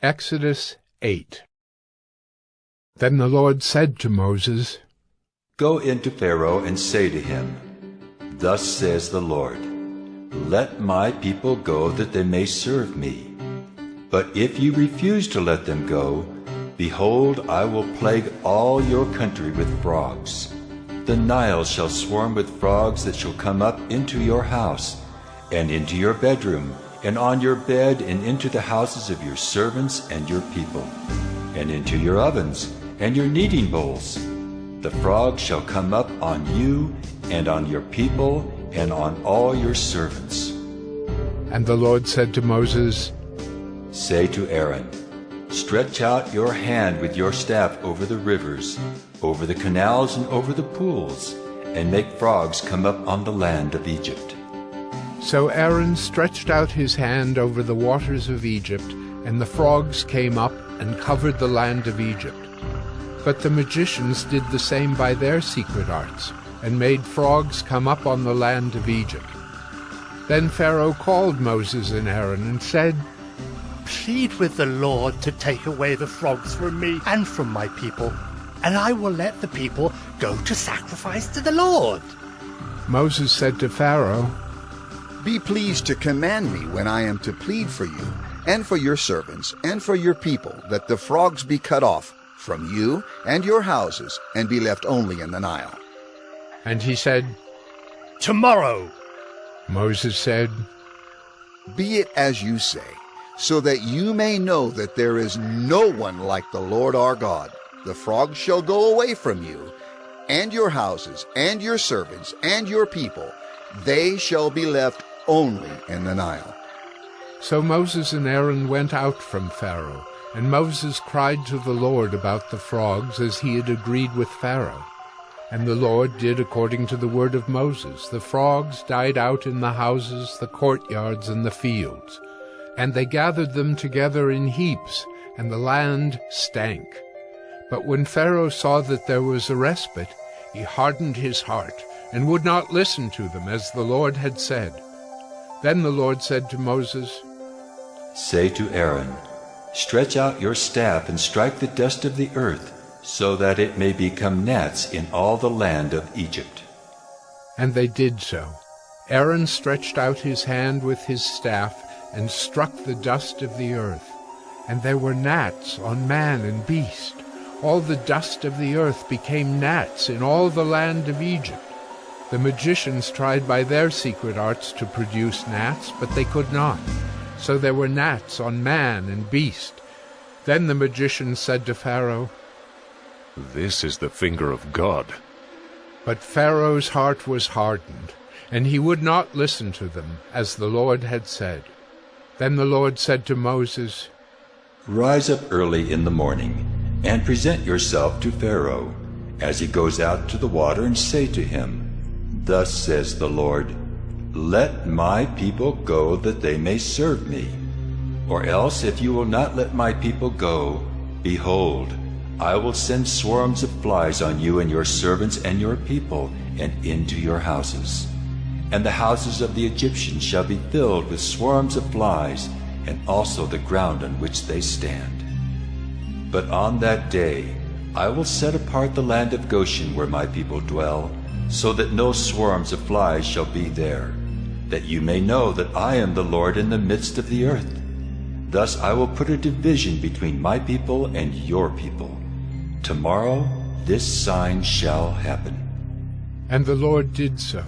Exodus 8. Then the Lord said to Moses, Go into Pharaoh and say to him, Thus says the Lord, Let my people go that they may serve me. But if you refuse to let them go, behold, I will plague all your country with frogs. The Nile shall swarm with frogs that shall come up into your house, and into your bedroom, and on your bed, and into the houses of your servants and your people, and into your ovens and your kneading bowls. The frogs shall come up on you, and on your people, and on all your servants. And the Lord said to Moses, Say to Aaron, Stretch out your hand with your staff over the rivers, over the canals and over the pools, and make frogs come up on the land of Egypt. So Aaron stretched out his hand over the waters of Egypt, and the frogs came up and covered the land of Egypt. But the magicians did the same by their secret arts, and made frogs come up on the land of Egypt. Then Pharaoh called Moses and Aaron and said, Plead with the Lord to take away the frogs from me and from my people, and I will let the people go to sacrifice to the Lord. Moses said to Pharaoh, Be pleased to command me when I am to plead for you, and for your servants, and for your people, that the frogs be cut off from you and your houses, and be left only in the Nile. And he said, Tomorrow. Moses said, Be it as you say, so that you may know that there is no one like the Lord our God. The frogs shall go away from you, and your houses, and your servants, and your people. They shall be left only in the Nile. So Moses and Aaron went out from Pharaoh, and Moses cried to the Lord about the frogs, as he had agreed with Pharaoh. And the Lord did according to the word of Moses. The frogs died out in the houses, the courtyards, and the fields. And they gathered them together in heaps, and the land stank. But when Pharaoh saw that there was a respite, he hardened his heart, and would not listen to them, as the Lord had said. Then the Lord said to Moses, Say to Aaron, Stretch out your staff and strike the dust of the earth, so that it may become gnats in all the land of Egypt. And they did so. Aaron stretched out his hand with his staff, and struck the dust of the earth. And there were gnats on man and beast. All the dust of the earth became gnats in all the land of Egypt. The magicians tried by their secret arts to produce gnats, but they could not. So there were gnats on man and beast. Then the magicians said to Pharaoh, This is the finger of God. But Pharaoh's heart was hardened, and he would not listen to them, as the Lord had said. Then the Lord said to Moses, Rise up early in the morning, and present yourself to Pharaoh, as he goes out to the water, and say to him, Thus says the Lord, Let my people go, that they may serve me. Or else, if you will not let my people go, behold, I will send swarms of flies on you and your servants and your people, and into your houses. And the houses of the Egyptians shall be filled with swarms of flies, and also the ground on which they stand. But on that day I will set apart the land of Goshen, where my people dwell, so that no swarms of flies shall be there, that you may know that I am the Lord in the midst of the earth. Thus I will put a division between my people and your people. Tomorrow this sign shall happen. And the Lord did so.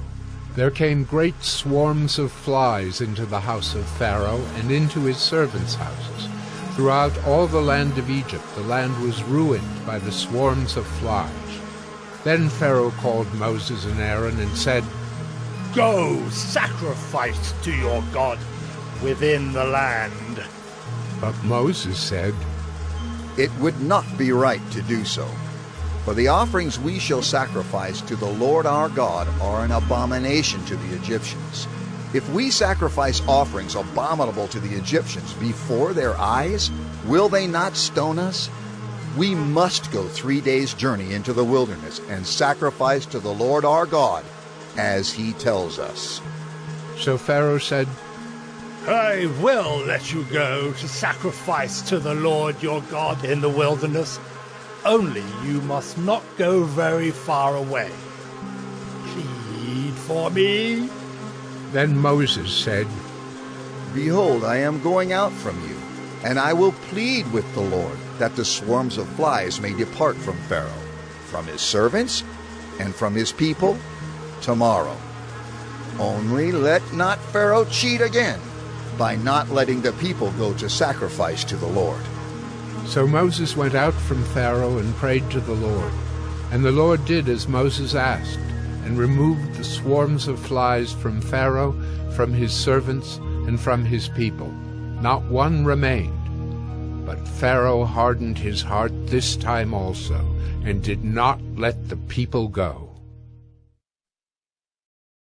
There came great swarms of flies into the house of Pharaoh and into his servants' houses. Throughout all the land of Egypt the land was ruined by the swarms of flies. Then Pharaoh called Moses and Aaron and said, Go, sacrifice to your God within the land. But Moses said, It would not be right to do so. For the offerings we shall sacrifice to the Lord our God are an abomination to the Egyptians. If we sacrifice offerings abominable to the Egyptians before their eyes, will they not stone us? We must go 3 days' journey into the wilderness and sacrifice to the Lord our God, as he tells us. So Pharaoh said, I will let you go to sacrifice to the Lord your God in the wilderness. Only you must not go very far away. Plead for me." Then Moses said, "Behold, I am going out from you, and I will plead with the Lord, that the swarms of flies may depart from Pharaoh, from his servants, and from his people tomorrow. Only let not Pharaoh cheat again by not letting the people go to sacrifice to the Lord." So Moses went out from Pharaoh and prayed to the Lord. And the Lord did as Moses asked, and removed the swarms of flies from Pharaoh, from his servants, and from his people. Not one remained. But Pharaoh hardened his heart this time also, and did not let the people go.